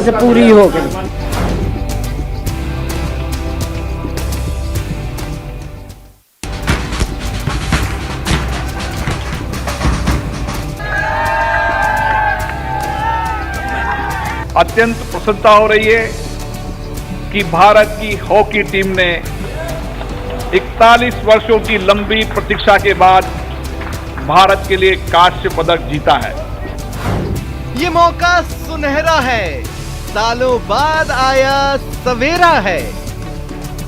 से पूरी हो गई। अत्यंत प्रसन्नता हो रही है कि भारत की हॉकी टीम ने 41 वर्षों की लंबी प्रतीक्षा के बाद भारत के लिए कांस्य पदक जीता है। ये मौका सुनहरा है, सालों बाद आया सवेरा है।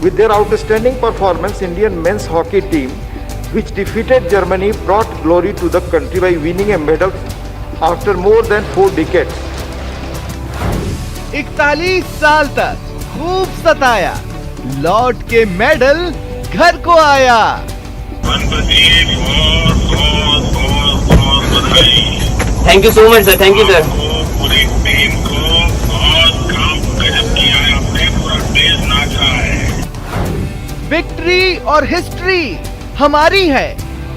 With their outstanding performance, Indian men's hockey team, which defeated Germany, brought glory to the country by winning a medal after more than 4 decades. 41 साल तक खूब सताया, लौट के मेडल घर को आया। Thank you so much sir, thank you sir. पूरी टीम को बहुत गजब किया है, आपने पूरा देश नाचा है। विक्ट्री और हिस्ट्री हमारी है,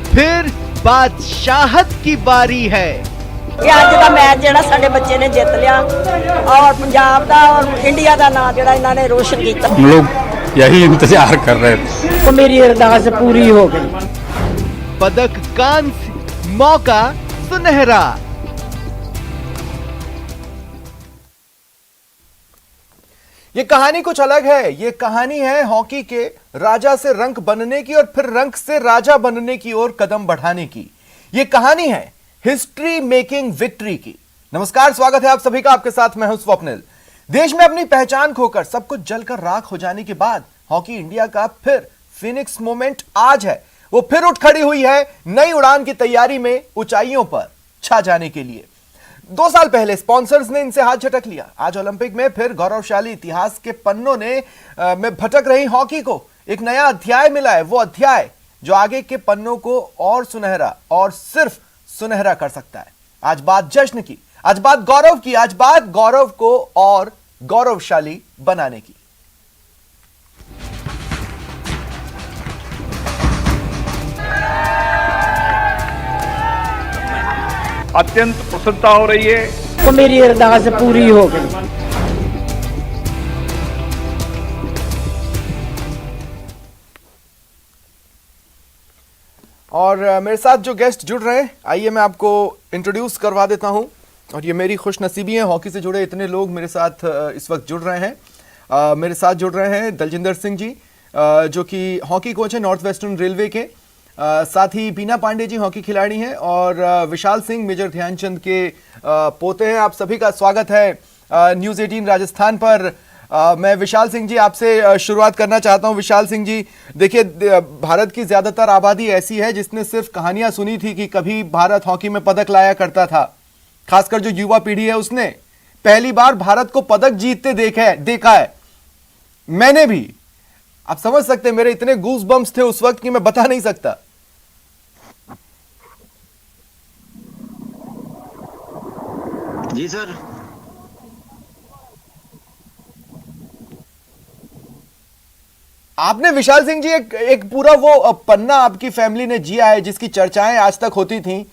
फिर बादशाहत की बारी है। ये आज का मैच ਜਿਹੜਾ ਸਾਡੇ ਬੱਚੇ ਨੇ ਜਿੱਤ ਲਿਆ और पंजाब ਦਾ और इंडिया ਦਾ नाम ਜਿਹੜਾ ਇਹਨਾਂ ਨੇ रोशन ਕੀਤਾ। हम लोग यही इंतजार कर रहे थे। तो मेरी अरदास पूरी हो गई। पदक कांस्य, मौका सुनहरा। ये कहानी कुछ अलग है। ये कहानी है हॉकी के राजा से रंक बनने की और फिर रंक से राजा बनने की ओर कदम बढ़ाने की। ये कहानी है हिस्ट्री मेकिंग विक्ट्री की। नमस्कार, स्वागत है आप सभी का। आपके साथ मैं हूं स्वप्निल। देश में अपनी पहचान खोकर सब कुछ जलकर राख हो जाने के बाद हॉकी इंडिया का फिर फिनिक्स मोमेंट आज है। वो फिर उठ खड़ी हुई है नई उड़ान की तैयारी में ऊंचाइयों पर छा जाने के लिए। 2 साल पहले स्पॉन्सर्स ने इनसे हाथ झटक लिया। आज ओलंपिक में फिर गौरवशाली इतिहास के पन्नों में भटक रही हॉकी को एक नया अध्याय मिला है। वो अध्याय जो आगे के पन्नों को और सुनहरा और सिर्फ सुनहरा कर सकता है। आज बात जश्न की, आज बात गौरव की, आज बात गौरव को और गौरवशाली बनाने की। अत्यंत प्रसन्नता हो रही है। तो मेरी अरदास पूरी हो गई। और मेरे साथ जो गेस्ट जुड़ रहे हैं, आइए मैं आपको इंट्रोड्यूस करवा देता हूं। और ये मेरी खुशनसीबी है, हॉकी से जुड़े इतने लोग मेरे साथ इस वक्त जुड़ रहे हैं। मेरे साथ जुड़ रहे हैं दलजिंदर सिंह जी, जो कि हॉकी कोच हैं नॉर्थ वेस्टर्न रेलवे के। साथ ही बीना पांडे जी हॉकी खिलाड़ी हैं और विशाल सिंह मेजर ध्यानचंद के पोते हैं। आप सभी का स्वागत है न्यूज़ 18 राजस्थान पर। मैं विशाल सिंह जी आपसे शुरुआत करना चाहता हूं। विशाल सिंह जी, देखिए, भारत की ज्यादातर आबादी ऐसी है जिसने सिर्फ कहानियां सुनी थी कि कभी भारत हॉकी में पदक लाया करता था। खासकर जो युवा पीढ़ी है उसने पहली बार भारत को पदक जीतते देखा है। मैंने भी, आप समझ सकते हैं, मेरे इतने गूज बम्स थे उस वक्त कि मैं बता नहीं सकता। जी सर। आपने, विशाल सिंह जी, एक पूरा वो पन्ना आपकी फैमिली ने जिया है जिसकी चर्चाएं आज तक होती थीं,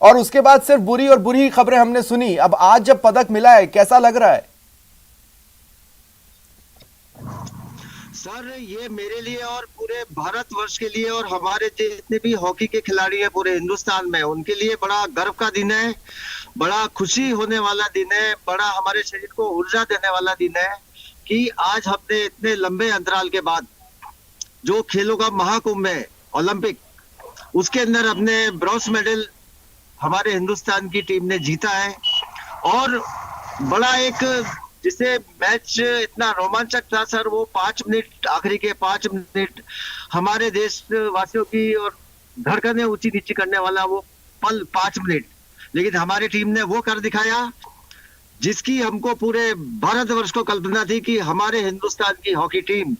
और उसके बाद सिर्फ बुरी और बुरी खबरें हमने सुनी। अब आज जब पदक मिला है, कैसा लग रहा है? सर, ये मेरे लिए और पूरे भारतवर्ष के लिए और हमारे जितने भी हॉकी के खिलाड़ी हैं पूरे हिंदुस्तान में, उनके लिए बड़ा गर्व का दिन है, बड़ा खुशी होने वाला दिन है, बड़ा हमारे शरीर को ऊर्जा देने वाला दिन है कि आज हमने इतने लंबे अंतराल के बाद जो खेलों का महाकुंभ है ओलंपिक, उसके अंदर अपने ब्रॉन्ज मेडल हमारे हिंदुस्तान की टीम ने जीता है। और बड़ा एक, जिसे मैच इतना रोमांचक था सर, वो 5 मिनट, आखिरी के 5 मिनट हमारे देशवासियों की और धड़कनें ऊंची नीची करने वाला वो पल 5 मिनट, लेकिन हमारी टीम ने वो कर दिखाया जिसकी हमको पूरे भारतवर्ष को कल्पना थी कि हमारे हिंदुस्तान की हॉकी टीम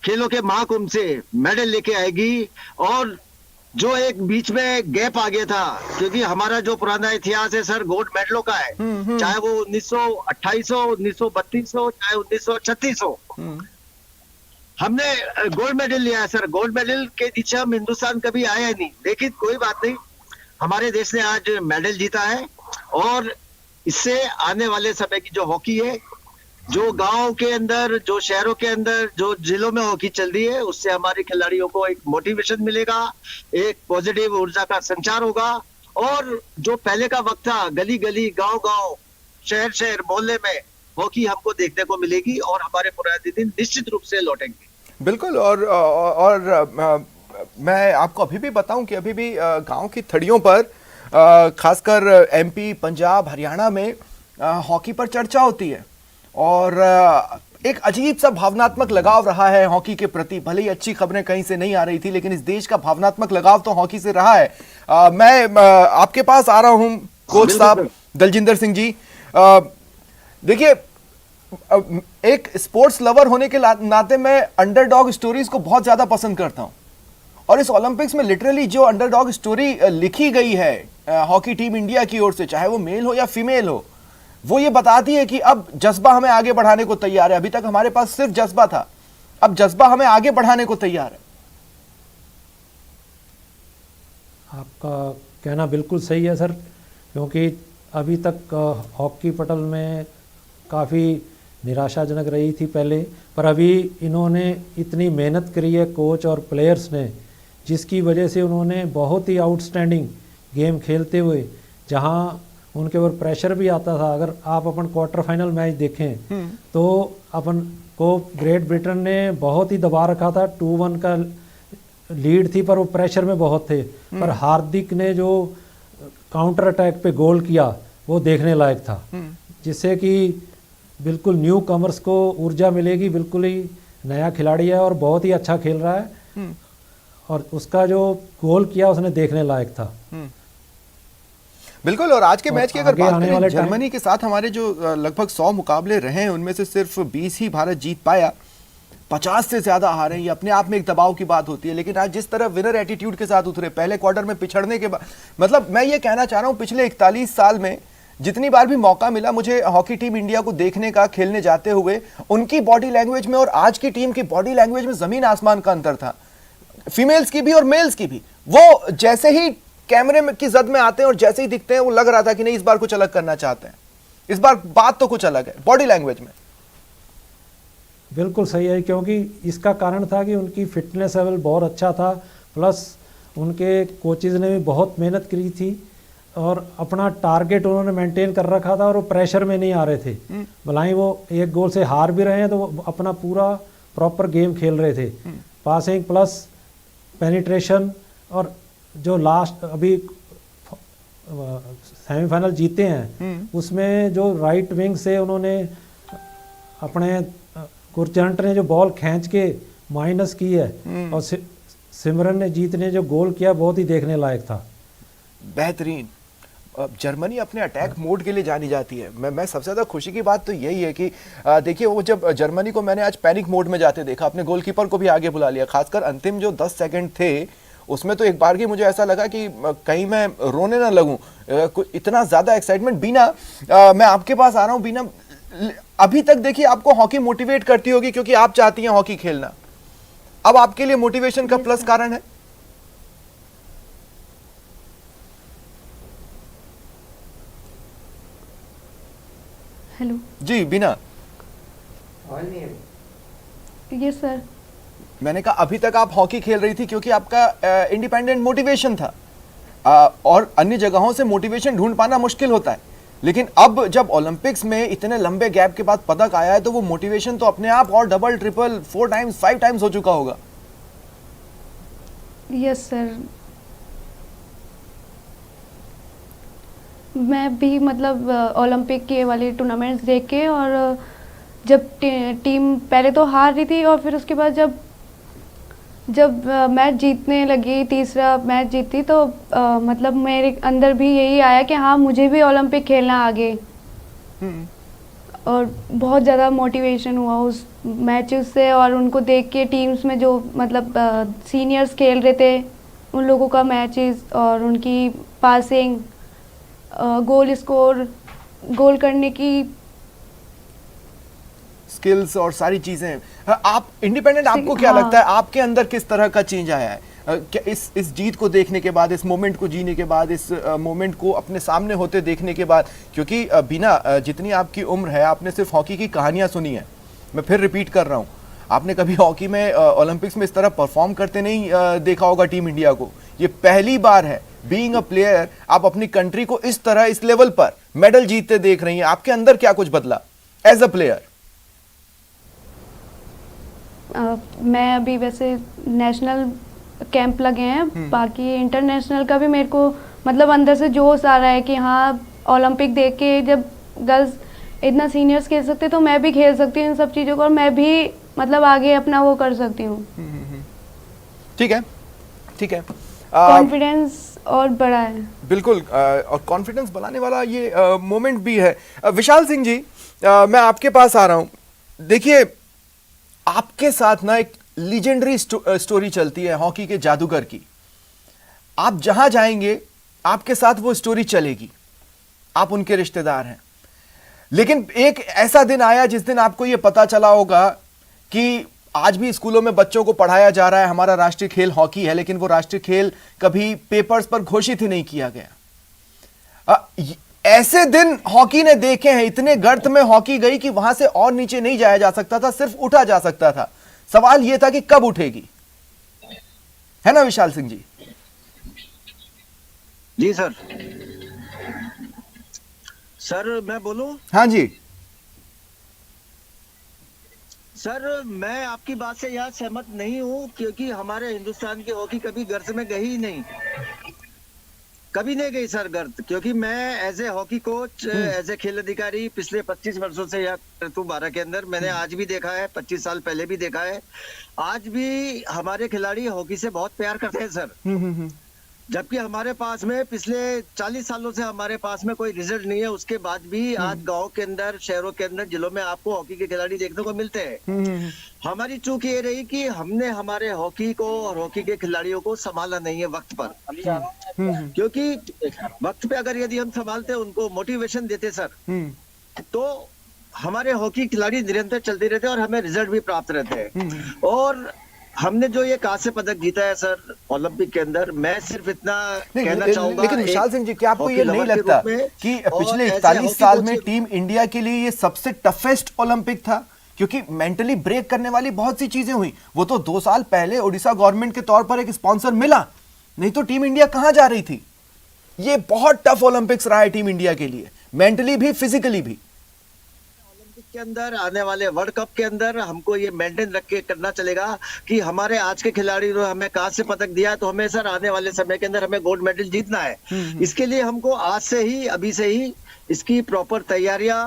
खेलों के महाकुंभ से मेडल लेके आएगी। और जो एक बीच में गैप आ गया था, क्योंकि हमारा जो पुराना इतिहास है सर गोल्ड मेडलों का है, चाहे वो 1928 हो, 1932 हो, चाहे 1936 हो, हमने गोल्ड मेडल लिया है सर। गोल्ड मेडल के नीचे हम हिंदुस्तान कभी आया नहीं, लेकिन कोई बात नहीं, हमारे देश ने आज मेडल जीता है। और इससे आने वाले समय की जो हॉकी है, जो गांव के अंदर, जो शहरों के अंदर, जो जिलों में हॉकी चल रही है, उससे हमारे खिलाड़ियों को एक मोटिवेशन मिलेगा, एक पॉजिटिव ऊर्जा का संचार होगा। और जो पहले का वक्त था, गली गली, गांव गांव, शहर शहर, मोहल्ले में हॉकी हमको देखने को मिलेगी और हमारे पुराने दिन निश्चित रूप से लौटेंगे। बिल्कुल। और मैं आपको अभी भी बताऊं कि अभी भी गांव की थड़ियों पर खासकर एमपी, पंजाब, हरियाणा में हॉकी पर चर्चा होती है और एक अजीब सा भावनात्मक लगाव रहा है हॉकी के प्रति। भले ही अच्छी खबरें कहीं से नहीं आ रही थी, लेकिन इस देश का भावनात्मक लगाव तो हॉकी से रहा है। मैं आपके पास आ रहा हूं कोच साहब दलजिंदर सिंह जी। देखिए, एक स्पोर्ट्स लवर होने के नाते मैं अंडरडॉग स्टोरीज को बहुत ज्यादा पसंद करता हूं और इस ओलंपिक्स में लिटरली जो अंडरडॉग स्टोरी लिखी गई है हॉकी टीम इंडिया की ओर से, चाहे वो मेल हो या फीमेल हो, वो ये बताती है कि अब जज्बा हमें आगे बढ़ाने को तैयार है। अभी तक हमारे पास सिर्फ जज्बा था, अब जज्बा हमें आगे बढ़ाने को तैयार है। आपका कहना बिल्कुल सही है सर, क्योंकि अभी तक हॉकी पटल में काफ़ी निराशाजनक रही थी पहले, पर अभी इन्होंने इतनी मेहनत करी है कोच और प्लेयर्स ने, जिसकी वजह से उन्होंने बहुत ही आउटस्टैंडिंग गेम खेलते हुए, जहां उनके ऊपर प्रेशर भी आता था। अगर आप अपन क्वार्टर फाइनल मैच देखें तो अपन को ग्रेट ब्रिटेन ने बहुत ही दबा रखा था, 2-1 का लीड थी, पर वो प्रेशर में बहुत थे। पर हार्दिक ने जो काउंटर अटैक पे गोल किया वो देखने लायक था, जिससे कि बिल्कुल न्यू कमर्स को ऊर्जा मिलेगी। बिल्कुल ही नया खिलाड़ी है और बहुत ही अच्छा खेल रहा है और उसका जो गोल किया उसने देखने लायक था। बिल्कुल। और आज के मैच की अगर बात करें, जर्मनी के साथ हमारे जो लगभग 100 मुकाबले रहे हैं, उनमें से सिर्फ 20 ही भारत जीत पाया, 50 से ज्यादा हारे। ये अपने आप में एक दबाव की बात होती है। लेकिन आज जिस तरह विनर एटीट्यूड के साथ उतरे, पहले क्वार्टर में पिछड़ने के बाद, मतलब मैं ये कहना चाह रहा हूं पिछले 41 साल में जितनी बार भी मौका मिला मुझे हॉकी टीम इंडिया को देखने का, खेलने जाते हुए, उनकी बॉडी लैंग्वेज में और आज की टीम की बॉडी लैंग्वेज में जमीन आसमान का अंतर था, फीमेल्स की भी और मेल्स की भी। वो जैसे ही कैमरे में की जद में आते हैं और जैसे ही दिखते हैं, वो लग रहा था कि नहीं, इस बार कुछ अलग करना चाहते हैं, इस बार बात तो कुछ अलग है बॉडी लैंग्वेज में। बिल्कुल सही है, क्योंकि इसका कारण था कि उनकी फिटनेस लेवल बहुत अच्छा था, प्लस उनके कोचेज ने भी बहुत मेहनत करी थी और अपना टारगेट उन्होंने मेंटेन कर रखा था और वो प्रेशर में नहीं आ रहे थे। भलाई वो एक गोल से हार भी रहे हैं तो वो अपना पूरा प्रॉपर गेम खेल रहे थे। पासिंग प्लस पेनिट्रेशन, और जो लास्ट अभी सेमीफाइनल जीते हैं उसमें जो राइट विंग से उन्होंने अपने गुरजंट ने जो बॉल खींच के माइनस की है और सिमरनजीत ने जो गोल किया बहुत ही देखने लायक था। बेहतरीन। जर्मनी अपने अटैक मोड के लिए जानी जाती है। मैं सबसे ज़्यादा खुशी की बात तो यही है कि देखिए, वो जब जर्मनी को मैंने आज पैनिक मोड में जाते देखा, अपने गोलकीपर को भी आगे बुला लिया, खासकर अंतिम जो 10 सेकंड थे उसमें तो एक बार की मुझे ऐसा लगा कि कहीं मैं रोने ना लगूं, इतना ज़्यादा एक्साइटमेंट। बीना, मैं आपके पास आ रहा हूँ। बीना, अभी तक देखिए आपको हॉकी मोटिवेट करती होगी क्योंकि आप चाहती हैं हॉकी खेलना, अब आपके लिए मोटिवेशन का प्लस कारण है? Hello ji Beena. Yes sir. मैंने कहा अभी तक आप हॉकी खेल रही थी क्योंकि आपका इंडिपेंडेंट मोटिवेशन था, और अन्य जगहों से मोटिवेशन ढूंढ पाना मुश्किल होता है, लेकिन अब जब ओलंपिक्स में इतने लंबे गैप के बाद पदक आया है तो वो मोटिवेशन तो अपने आप और डबल, ट्रिपल, 4 टाइम्स, 5 टाइम्स हो चुका होगा। Yes sir. मैं भी मतलब ओलंपिक के वाले टूर्नामेंट्स देख के, और जब टीम पहले तो हार रही थी और फिर उसके बाद जब मैच जीतने लगी, तीसरा मैच जीती, तो मतलब मेरे अंदर भी यही आया कि हाँ मुझे भी ओलंपिक खेलना आगे। और बहुत ज़्यादा मोटिवेशन हुआ उस मैचेस से, और उनको देख के टीम्स में जो मतलब सीनियर्स खेल रहे थे उन लोगों का मैचेस और उनकी पासिंग, गोल स्कोर, गोल करने की स्किल्स और सारी चीजें। आप इंडिपेंडेंट, आपको क्या लगता है आपके अंदर किस तरह का चेंज आया है? क्या इस जीत को देखने के बाद, इस मोमेंट को जीने के बाद, इस मोमेंट को अपने सामने होते देखने के बाद, क्योंकि बिना जितनी आपकी उम्र है आपने सिर्फ हॉकी की कहानियां सुनी है, मैं फिर रिपीट कर रहा हूं, आपने कभी हॉकी में ओलंपिक्स में इस तरह परफॉर्म करते नहीं देखा होगा टीम इंडिया को। ये पहली बार है बीइंग अ प्लेयर आप अपनी कंट्री को इस तरह इस लेवल पर मेडल जीतते देख रही हैं। आपके अंदर क्या कुछ बदला एज अ प्लेयर? मैं अभी वैसे नेशनल कैंप लगे हैं, बाकी इंटरनेशनल का भी मेरे को मतलब अंदर से जोश आ रहा है कि हाँ ओलंपिक देख के जब गर्ल्स इतना सीनियर्स खेल सकते तो मैं भी खेल सकती हूँ इन सब चीज़ों को, और मैं भी मतलब आगे अपना वो कर सकती हूँ। ठीक है, ठीक है। कॉन्फिडेंस और बड़ा है बिल्कुल, और कॉन्फिडेंस बढ़ाने वाला ये मोमेंट भी है। विशाल सिंह जी, मैं आपके पास आ रहा हूं। देखिए, आपके साथ ना एक लीजेंडरी स्टोरी चलती है हॉकी के जादूगर की। आप जहां जाएंगे आपके साथ वो स्टोरी चलेगी, आप उनके रिश्तेदार हैं। लेकिन एक ऐसा दिन आया जिस दिन आपको ये पता चला होगा कि आज भी स्कूलों में बच्चों को पढ़ाया जा रहा है हमारा राष्ट्रीय खेल हॉकी है, लेकिन वो राष्ट्रीय खेल कभी पेपर्स पर घोषित ही नहीं किया गया। ऐसे दिन हॉकी ने देखे हैं, इतने गर्त में हॉकी गई कि वहां से और नीचे नहीं जाया जा सकता था, सिर्फ उठा जा सकता था। सवाल यह था कि कब उठेगी, है ना विशाल सिंह जी? जी सर। सर मैं बोलूं? हाँ जी सर, मैं आपकी बात से यहाँ सहमत नहीं हूँ, क्योंकि हमारे हिंदुस्तान की हॉकी कभी गर्त में गई ही नहीं, कभी नहीं गई सर गर्त। क्योंकि मैं as a hockey coach, as a खेल अधिकारी पिछले 25 वर्षों से यहाँ करता हूँ 12 के अंदर। मैंने आज भी देखा है, 25 साल पहले भी देखा है, आज भी हमारे खिलाड़ी हॉकी से बहुत प्यार करते हैं सर। जबकि हमारे पास में पिछले 40 सालों से हमारे पास में कोई रिजल्ट नहीं है, उसके बाद भी आज गांव के अंदर, शहरों के अंदर, जिलों में आपको हॉकी के खिलाड़ी देखने को मिलते हैं। हमारी चूक ये रही कि हमने हमारे हॉकी को और हॉकी के खिलाड़ियों को संभाला नहीं है वक्त पर। क्योंकि वक्त पे अगर यदि हम संभालते, उनको मोटिवेशन देते सर, तो हमारे हॉकी खिलाड़ी निरंतर चलते रहते और हमें रिजल्ट भी प्राप्त रहते हैं। और हमने जो ये कांस्य पदक जीता है सर ओलंपिक के अंदर, मैं सिर्फ इतना कहना चाहूंगा। लेकिन विशाल सिंह जी, क्या आपको ये नहीं लगता कि पिछले 41 साल में टीम इंडिया के लिए ये सबसे टफेस्ट ओलंपिक था? क्योंकि मेंटली ब्रेक करने वाली बहुत सी चीजें हुई। वो तो 2 साल पहले ओडिशा गवर्नमेंट के तौर पर एक स्पॉन्सर मिला, नहीं तो टीम इंडिया कहां जा रही थी। ये बहुत टफ ओलंपिक्स रहा है टीम इंडिया के लिए, मेंटली भी फिजिकली भी। के अंदर आने वाले वर्ल्ड कप के अंदर हमको ये मेंटेन रख के करना चलेगा कि हमारे आज के खिलाड़ी ने हमें कांस्य पदक दिया, तो हमें सर आने वाले समय के अंदर हमें गोल्ड मेडल जीतना है। इसके लिए हमको आज से ही, अभी से ही इसकी प्रॉपर तैयारियां,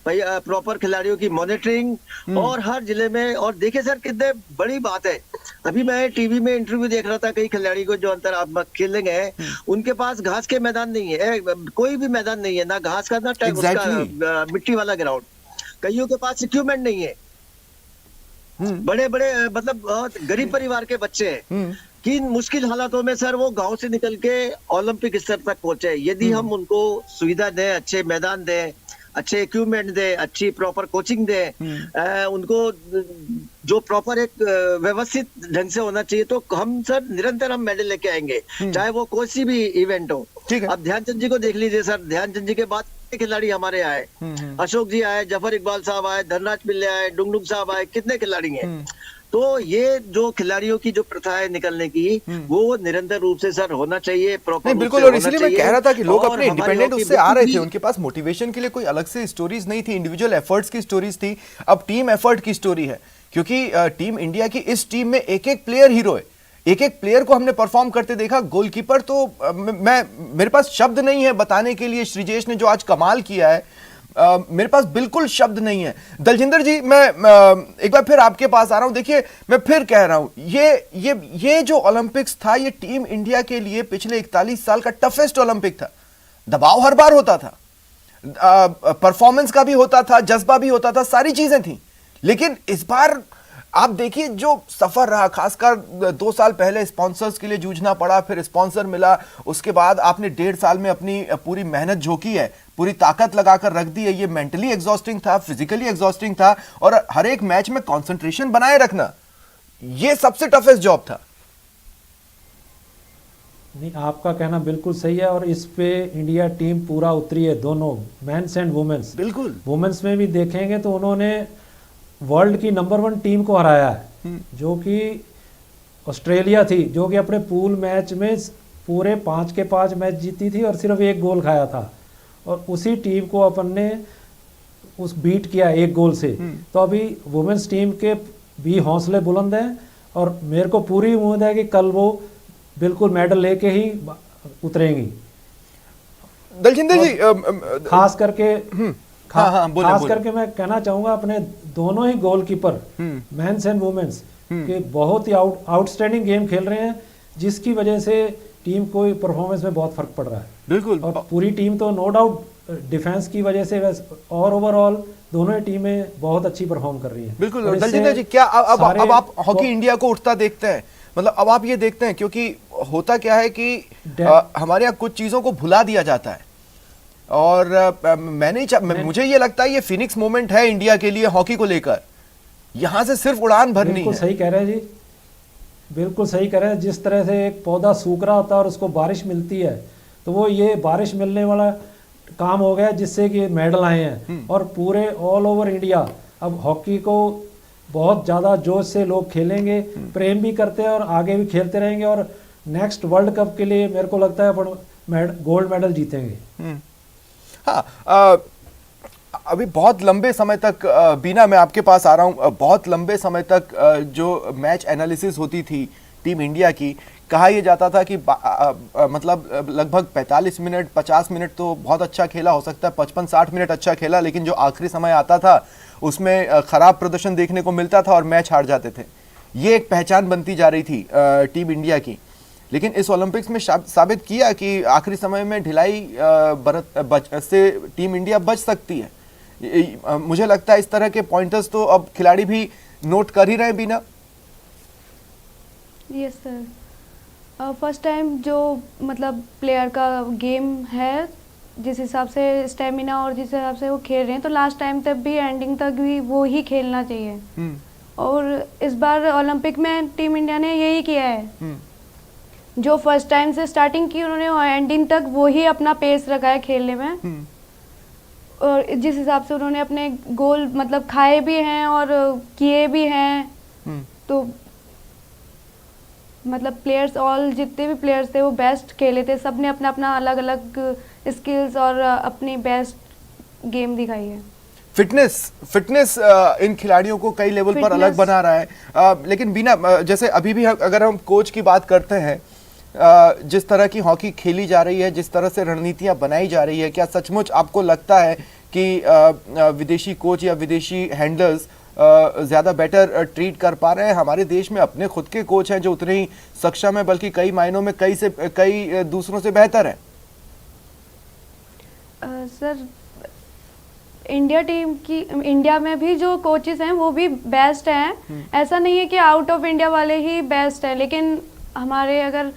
प्रॉपर खिलाड़ियों की मॉनिटरिंग और हर जिले में। और देखिए सर, कितने बड़ी बात है, अभी मैं टीवी में इंटरव्यू देख रहा था, कई खिलाड़ी को जो अंतर आप खेलने गए, उनके पास घास के मैदान नहीं है, कोई भी मैदान नहीं है, ना घास का, ना मिट्टी वाला ग्राउंड। कईयों के पास इक्विपमेंट नहीं है, बड़े बड़े मतलब बहुत गरीब परिवार के बच्चे हैं। किन मुश्किल हालातों में सर वो गांव से निकल के ओलंपिक स्तर तक पहुंचे। यदि हम उनको सुविधा दें, अच्छे मैदान दें, अच्छे इक्विपमेंट दें, अच्छी प्रॉपर कोचिंग दें, उनको जो प्रॉपर एक व्यवस्थित ढंग से होना चाहिए, तो हम सर निरंतर हम मेडल लेके आएंगे, चाहे वो कोई सी भी इवेंट हो। अब ध्यानचंद जी को देख लीजिए सर, ध्यानचंद जी के बाद खिलाड़ी हमारे आए, अशोक जी आए, जफर इकबाल साहब आए, धनराज पिल्ले आए, डुंगडुंग साहब आए, कितने खिलाड़ी हैं। तो ये जो खिलाड़ियों की जो प्रथा है निकलने की, वो निरंतर रूप से सर होना चाहिए, प्रॉपर। बिल्कुल, और इसलिए मैं कह रहा था कि लोग अपने इंडिपेंडेंट उससे आ रहे थे, उनके पास मोटिवेशन के लिए कोई अलग से स्टोरीज नहीं थी, इंडिविजुअल एफर्ट्स की स्टोरीज थी। अब टीम एफर्ट की स्टोरी है, क्योंकि टीम इंडिया की इस टीम में एक एक प्लेयर हीरो है, एक एक प्लेयर को हमने परफॉर्म करते देखा। गोलकीपर तो मेरे पास शब्द नहीं है बताने के लिए, श्रीजेश ने जो आज कमाल किया है, मेरे पास बिल्कुल शब्द नहीं है। दलजिंदर जी, मैं एक बार फिर आपके पास आ रहा हूं। देखिए, मैं फिर कह रहा हूं, ये जो ओलंपिक्स था, ये टीम इंडिया के लिए पिछले 41 साल का टफेस्ट ओलंपिक था। दबाव हर बार होता था, परफॉर्मेंस का भी होता था, जज्बा भी होता था, सारी चीजें थी। लेकिन इस बार आप देखिए जो सफर रहा, खासकर 2 साल पहले स्पॉन्सर्स के लिए जूझना पड़ा, फिर स्पॉन्सर मिला, उसके बाद आपने 1.5 साल में अपनी पूरी मेहनत झोंकी है, पूरी ताकत लगाकर रख दी है। ये मेंटली एग्जॉस्टिंग था, फिजिकली एग्जॉस्टिंग था, और हर एक मैच में कंसंट्रेशन बनाए रखना, ये सबसे टफेस्ट जॉब था। नहीं, आपका कहना बिल्कुल सही है और इस पे इंडिया टीम पूरा उतरी है, दोनों मेंस एंड वुमेन्स। बिल्कुल वुमेन्स में भी देखेंगे तो उन्होंने वर्ल्ड की नंबर 1 टीम को हराया है, जो कि ऑस्ट्रेलिया थी, जो कि अपने पूल मैच में पूरे 5 के 5 मैच जीती थी और सिर्फ 1 गोल खाया था, और उसी टीम को अपन ने उस बीट किया 1 गोल से। तो अभी वुमेन्स टीम के भी हौसले बुलंद हैं और मेरे को पूरी उम्मीद है कि कल वो बिल्कुल मेडल लेके ही उतरेंगी। दलजिंदर जी खास करके बोले। करके मैं कहना चाहूंगा अपने दोनों ही गोलकीपर मेंस एंड वुमेन्स के बहुत ही आउटस्टैंडिंग गेम खेल रहे हैं, जिसकी वजह से टीम को परफॉर्मेंस में बहुत फर्क पड़ रहा है। बिल्कुल, और पूरी टीम तो नो डाउट डिफेंस की वजह से और ओवरऑल दोनों ही टीमें बहुत अच्छी परफॉर्म कर रही हैं। बिल्कुल। दलजिंदर जी क्या अब आप हॉकी इंडिया को उठता देखते हैं, मतलब अब आप ये देखते हैं, क्योंकि होता क्या है कि हमारे यहाँ कुछ चीजों को भुला दिया जाता है और मुझे ये लगता है ये फिनिक्स मोमेंट है इंडिया के लिए हॉकी को लेकर, यहाँ से सिर्फ उड़ान भरनी है। बिल्कुल सही कह रहे हैं जी, बिल्कुल सही कह रहे हैं। जिस तरह से एक पौधा सूख रहा होता है और उसको बारिश मिलती है, तो वो ये बारिश मिलने वाला काम हो गया जिससे कि मेडल आए हैं और पूरे ऑल ओवर इंडिया अब हॉकी को बहुत ज़्यादा जोश से लोग खेलेंगे, प्रेम भी करते हैं और आगे भी खेलते रहेंगे और नेक्स्ट वर्ल्ड कप के लिए मेरे को लगता है अपन गोल्ड मेडल जीतेंगे। हाँ, अभी बहुत लंबे समय तक बीना मैं आपके पास आ रहा हूँ, बहुत लंबे समय तक जो मैच एनालिसिस होती थी टीम इंडिया की, कहा यह जाता था कि मतलब लगभग 45 मिनट 50 मिनट तो बहुत अच्छा खेला, हो सकता है 55-60 मिनट अच्छा खेला, लेकिन जो आखिरी समय आता था उसमें खराब प्रदर्शन देखने को मिलता था और मैच हार जाते थे। ये एक पहचान बनती जा रही थी टीम इंडिया की, लेकिन इस ओलंपिक्स में साबित किया कि आखिरी समय में ढिलाई से टीम इंडिया बच सकती है। मुझे लगता है इस तरह के पॉइंटर्स तो अब खिलाड़ी भी नोट कर ही रहे हैं बीना। यस सर, फर्स्ट टाइम जो मतलब प्लेयर का गेम है, जिस हिसाब से स्टेमिना और जिस हिसाब से वो खेल रहे हैं, तो लास्ट टाइम तक भी एंडिंग तक भी वो ही खेलना चाहिए। और इस बार ओलंपिक में टीम इंडिया ने यही किया है, जो फर्स्ट टाइम से स्टार्टिंग की उन्होंने एंडिंग तक वो ही अपना पेस रखा है खेलने में, और जिस हिसाब से उन्होंने अपने गोल मतलब खाए भी हैं और किए भी हैं। तो मतलब प्लेयर्स ऑल जितने भी प्लेयर्स थे वो बेस्ट खेले थे, सब ने अपना अपना अलग अलग स्किल्स और अपनी बेस्ट गेम दिखाई है। फिटनेस इन खिलाड़ियों को कई लेवल पर अलग बना रहा है। लेकिन बीना, जैसे अभी भी अगर हम कोच की बात करते हैं, जिस तरह की हॉकी खेली जा रही है, जिस तरह से रणनीतियां बनाई जा रही है, क्या सचमुच आपको लगता है कि विदेशी कोच या विदेशी हैंडलर्स ज़्यादा बेटर ट्रीट कर पा रहे हैं? हमारे देश में अपने खुद के कोच हैं जो उतने ही सक्षम है, बल्कि कई मायनों में कई दूसरों से बेहतर है। सर, इंडिया में भी जो कोचेस हैं वो भी बेस्ट हैं। ऐसा नहीं है कि आउट ऑफ इंडिया वाले ही बेस्ट हैं, लेकिन हमारे अगर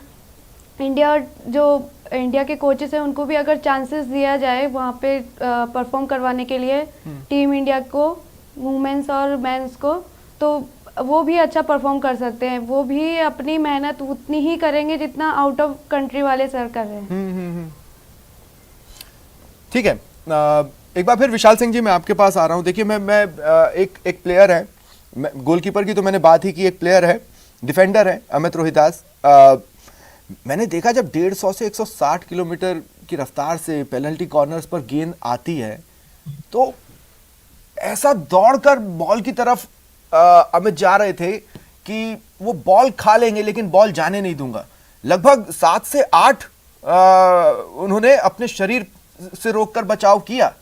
इंडिया के कोचेस हैं उनको भी अगर चांसेस दिया जाए वहाँ पे परफॉर्म करवाने के लिए टीम इंडिया को, वुमेन्स और मेंस को, तो वो भी अच्छा परफॉर्म कर सकते हैं। वो भी अपनी मेहनत उतनी ही करेंगे जितना आउट ऑफ कंट्री वाले सर कर रहे हैं। ठीक है, एक बार फिर विशाल सिंह जी मैं आपके पास आ रहा हूं। देखिए मैं एक प्लेयर है, गोलकीपर की तो मैंने बात ही की, एक प्लेयर है, डिफेंडर है अमित रोहिदास। मैंने देखा जब 150 से 160 किलोमीटर की रफ्तार से पेनल्टी कॉर्नर्स पर गेंद आती है तो ऐसा दौड़कर बॉल की तरफ अमित जा रहे थे कि वो बॉल खा लेंगे लेकिन बॉल जाने नहीं दूंगा। लगभग 7 से 8 उन्होंने अपने शरीर से रोककर बचाव किया।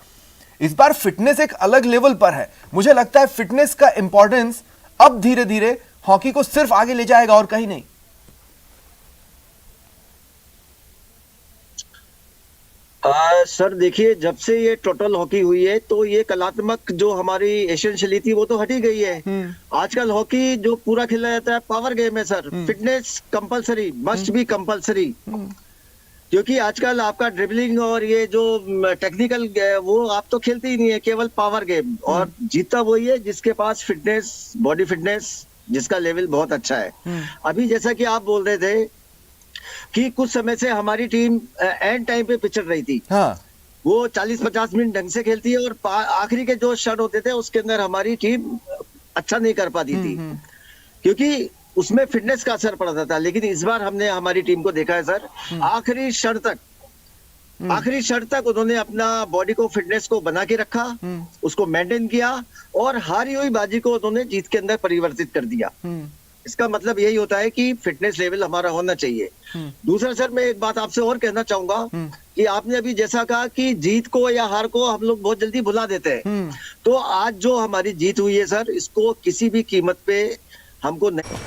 इस बार फिटनेस एक अलग लेवल पर है। मुझे लगता है फिटनेस का इंपॉर्टेंस अब धीरे धीरे हॉकी को सिर्फ आगे ले जाएगा और कहीं नहीं। सर देखिए, जब से ये टोटल हॉकी हुई है तो ये कलात्मक जो हमारी एशियन शैली थी वो तो हटी गई है। आजकल हॉकी जो पूरा खेला जाता है पावर गेम है sir. Fitness compulsory, must be compulsory, क्योंकि आजकल आपका ड्रिबलिंग और ये जो टेक्निकल वो आप तो खेलते ही नहीं है, केवल पावर गेम। और जीतता वही है जिसके पास फिटनेस, बॉडी फिटनेस जिसका लेवल बहुत अच्छा है। अभी जैसा कि आप बोल रहे थे कि कुछ समय से हमारी टीम एंड टाइम पे पिछड़ रही थी। हाँ। वो 40-50 मिनट ढंग से खेलती है और आखिरी के जो क्षण होते थे उसके अंदर हमारी टीम अच्छा नहीं कर पाती थी, क्योंकि उसमें फिटनेस का असर पड़ता था। लेकिन इस बार हमने हमारी टीम को देखा है सर, आखिरी क्षण तक उन्होंने अपना बॉडी को, फिटनेस को बना के रखा, उसको मेंटेन किया और हारी हुई बाजी को उन्होंने जीत के अंदर परिवर्तित कर दिया। इसका मतलब यही होता है कि फिटनेस लेवल हमारा होना चाहिए। दूसरा सर, मैं एक बात आपसे और कहना चाहूंगा कि आपने अभी जैसा कहा कि जीत को या हार को हम लोग बहुत जल्दी भुला देते हैं, तो आज जो हमारी जीत हुई है सर, इसको किसी भी कीमत पे हमको नहीं